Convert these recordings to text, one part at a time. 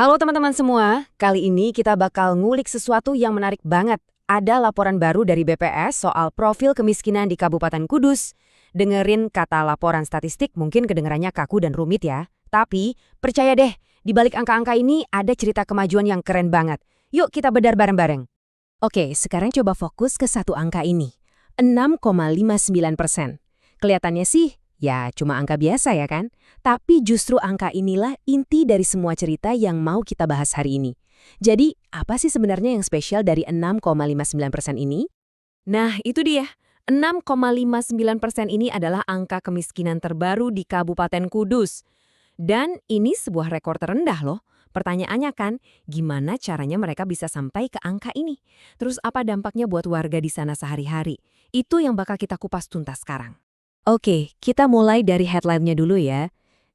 Halo teman-teman semua, kali ini kita bakal ngulik sesuatu yang menarik banget. Ada laporan baru dari BPS soal profil kemiskinan di Kabupaten Kudus. Dengerin kata laporan statistik mungkin kedengarannya kaku dan rumit ya. Tapi, percaya deh, di balik angka-angka ini ada cerita kemajuan yang keren banget. Yuk kita bedar bareng-bareng. Oke, sekarang coba fokus ke satu angka ini. 6,59%. Kelihatannya sih, ya cuma angka biasa ya kan? Tapi justru angka inilah inti dari semua cerita yang mau kita bahas hari ini. Jadi, apa sih sebenarnya yang spesial dari 6,59% ini? Nah, itu dia. 6,59% ini adalah angka kemiskinan terbaru di Kabupaten Kudus. Dan ini sebuah rekor terendah loh. Pertanyaannya kan, gimana caranya mereka bisa sampai ke angka ini? Terus apa dampaknya buat warga di sana sehari-hari? Itu yang bakal kita kupas tuntas sekarang. Oke, kita mulai dari headline-nya dulu ya.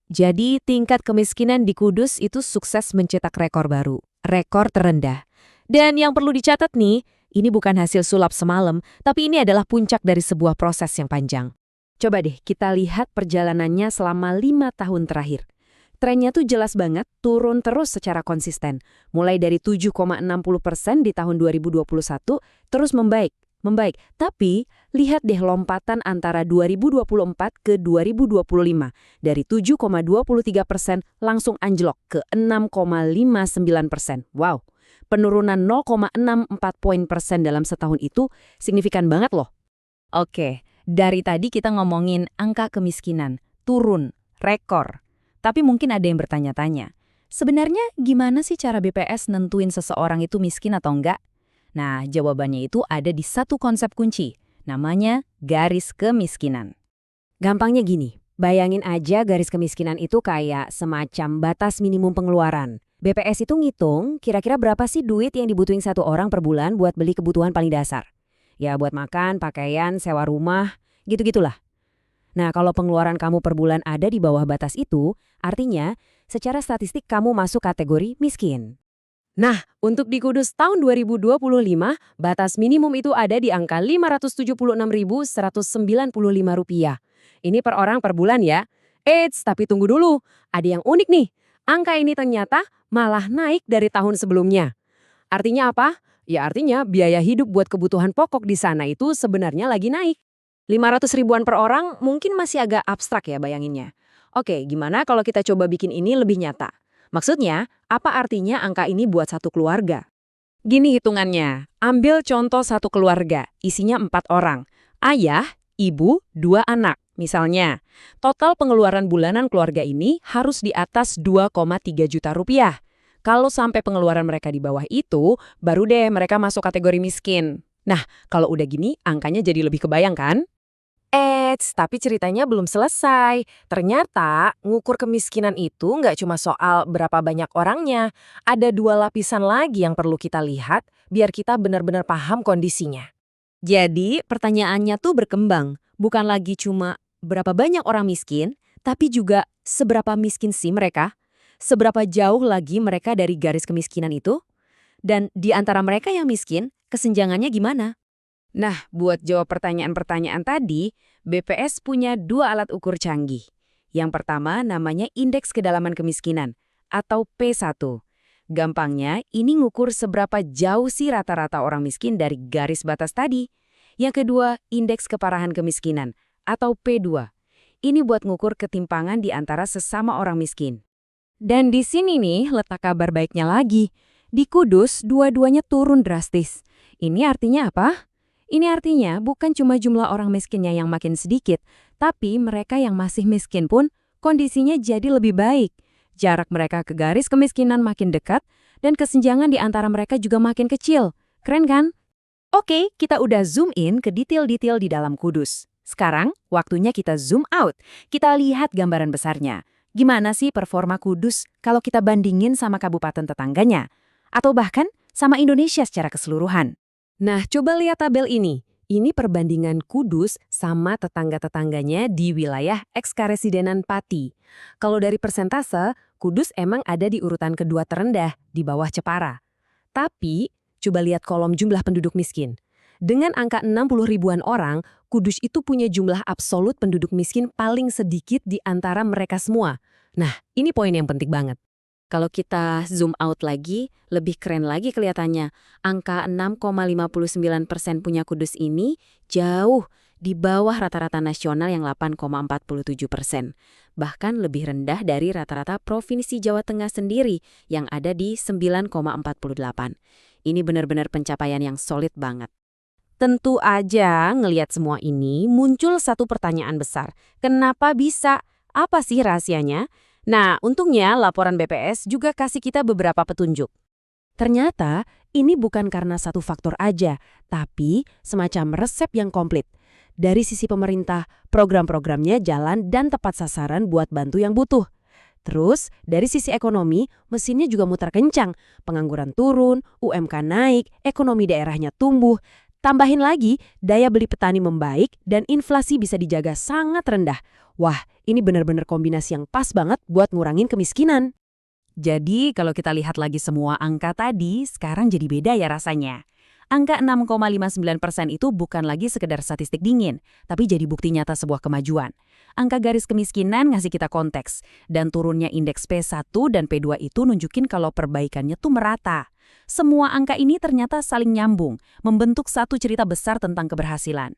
Jadi, tingkat kemiskinan di Kudus itu sukses mencetak rekor baru, rekor terendah. Dan yang perlu dicatat nih, ini bukan hasil sulap semalam, tapi ini adalah puncak dari sebuah proses yang panjang. Coba deh kita lihat perjalanannya selama 5 tahun terakhir. Trennya tuh jelas banget, turun terus secara konsisten. Mulai dari 7,60% di tahun 2021, terus membaik. Tapi, lihat deh lompatan antara 2024 ke 2025. Dari 7,23% langsung anjlok ke 6,59%. Wow, penurunan 0,64 poin persen dalam setahun itu signifikan banget loh. Oke, dari tadi kita ngomongin angka kemiskinan, turun, rekor. Tapi mungkin ada yang bertanya-tanya, sebenarnya gimana sih cara BPS nentuin seseorang itu miskin atau enggak? Nah, jawabannya itu ada di satu konsep kunci, namanya garis kemiskinan. Gampangnya gini, bayangin aja garis kemiskinan itu kayak semacam batas minimum pengeluaran. BPS itu ngitung kira-kira berapa sih duit yang dibutuhin satu orang per bulan buat beli kebutuhan paling dasar. Ya buat makan, pakaian, sewa rumah, gitu-gitulah. Nah, kalau pengeluaran kamu per bulan ada di bawah batas itu, artinya secara statistik kamu masuk kategori miskin. Nah, untuk di Kudus tahun 2025, batas minimum itu ada di angka Rp576.195. Ini per orang per bulan ya. Eits, tapi tunggu dulu. Ada yang unik nih. Angka ini ternyata malah naik dari tahun sebelumnya. Artinya apa? Ya artinya biaya hidup buat kebutuhan pokok di sana itu sebenarnya lagi naik. 500 ribuan per orang mungkin masih agak abstrak ya bayanginnya. Oke, gimana kalau kita coba bikin ini lebih nyata? Maksudnya, apa artinya angka ini buat satu keluarga? Gini hitungannya, ambil contoh satu keluarga, isinya 4 orang. Ayah, ibu, 2 anak. Misalnya, total pengeluaran bulanan keluarga ini harus di atas 2,3 juta rupiah. Kalau sampai pengeluaran mereka di bawah itu, baru deh mereka masuk kategori miskin. Nah, kalau udah gini, angkanya jadi lebih kebayang kan? Tapi ceritanya belum selesai. Ternyata ngukur kemiskinan itu nggak cuma soal berapa banyak orangnya. Ada 2 lapisan lagi yang perlu kita lihat biar kita benar-benar paham kondisinya. Jadi pertanyaannya tuh berkembang. Bukan lagi cuma berapa banyak orang miskin, tapi juga seberapa miskin sih mereka? Seberapa jauh lagi mereka dari garis kemiskinan itu? Dan di antara mereka yang miskin, kesenjangannya gimana? Nah, buat jawab pertanyaan-pertanyaan tadi, BPS punya 2 alat ukur canggih. Yang pertama namanya Indeks Kedalaman Kemiskinan, atau P1. Gampangnya, ini ngukur seberapa jauh sih rata-rata orang miskin dari garis batas tadi. Yang kedua, Indeks Keparahan Kemiskinan, atau P2. Ini buat ngukur ketimpangan di antara sesama orang miskin. Dan di sini nih letak kabar baiknya lagi. Di Kudus, dua-duanya turun drastis. Ini artinya apa? Ini artinya bukan cuma jumlah orang miskinnya yang makin sedikit, tapi mereka yang masih miskin pun kondisinya jadi lebih baik. Jarak mereka ke garis kemiskinan makin dekat, dan kesenjangan di antara mereka juga makin kecil. Keren kan? Oke, kita udah zoom in ke detail-detail di dalam Kudus. Sekarang, waktunya kita zoom out. Kita lihat gambaran besarnya. Gimana sih performa Kudus kalau kita bandingin sama kabupaten tetangganya? Atau bahkan sama Indonesia secara keseluruhan? Nah, coba lihat tabel ini. Ini perbandingan Kudus sama tetangga-tetangganya di wilayah eks-karesidenan Pati. Kalau dari persentase, Kudus emang ada di urutan kedua terendah, di bawah Jepara. Tapi, coba lihat kolom jumlah penduduk miskin. Dengan angka 60 ribuan orang, Kudus itu punya jumlah absolut penduduk miskin paling sedikit di antara mereka semua. Nah, ini poin yang penting banget. Kalau kita zoom out lagi, lebih keren lagi kelihatannya. Angka 6,59% punya Kudus ini jauh di bawah rata-rata nasional yang 8,47%. Bahkan lebih rendah dari rata-rata Provinsi Jawa Tengah sendiri yang ada di 9,48. Ini benar-benar pencapaian yang solid banget. Tentu aja ngelihat semua ini muncul satu pertanyaan besar. Kenapa bisa? Apa sih rahasianya? Nah, untungnya laporan BPS juga kasih kita beberapa petunjuk. Ternyata ini bukan karena satu faktor aja, tapi semacam resep yang komplit. Dari sisi pemerintah, program-programnya jalan dan tepat sasaran buat bantu yang butuh. Terus, dari sisi ekonomi, mesinnya juga muter kencang. Pengangguran turun, UMK naik, ekonomi daerahnya tumbuh. Tambahin lagi, daya beli petani membaik dan inflasi bisa dijaga sangat rendah. Wah, ini benar-benar kombinasi yang pas banget buat ngurangin kemiskinan. Jadi, kalau kita lihat lagi semua angka tadi, sekarang jadi beda ya rasanya. Angka 6,59% itu bukan lagi sekedar statistik dingin, tapi jadi bukti nyata sebuah kemajuan. Angka garis kemiskinan ngasih kita konteks, dan turunnya indeks P1 dan P2 itu nunjukin kalau perbaikannya tuh merata. Semua angka ini ternyata saling nyambung, membentuk satu cerita besar tentang keberhasilan.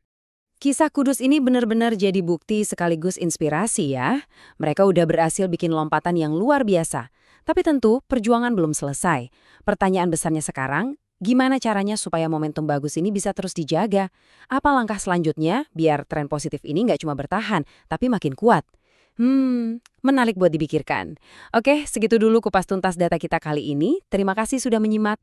Kisah Kudus ini benar-benar jadi bukti sekaligus inspirasi ya. Mereka udah berhasil bikin lompatan yang luar biasa. Tapi tentu perjuangan belum selesai. Pertanyaan besarnya sekarang, gimana caranya supaya momentum bagus ini bisa terus dijaga? Apa langkah selanjutnya biar tren positif ini nggak cuma bertahan, tapi makin kuat? Menarik buat dipikirkan. Oke, segitu dulu kupas tuntas data kita kali ini. Terima kasih sudah menyimak.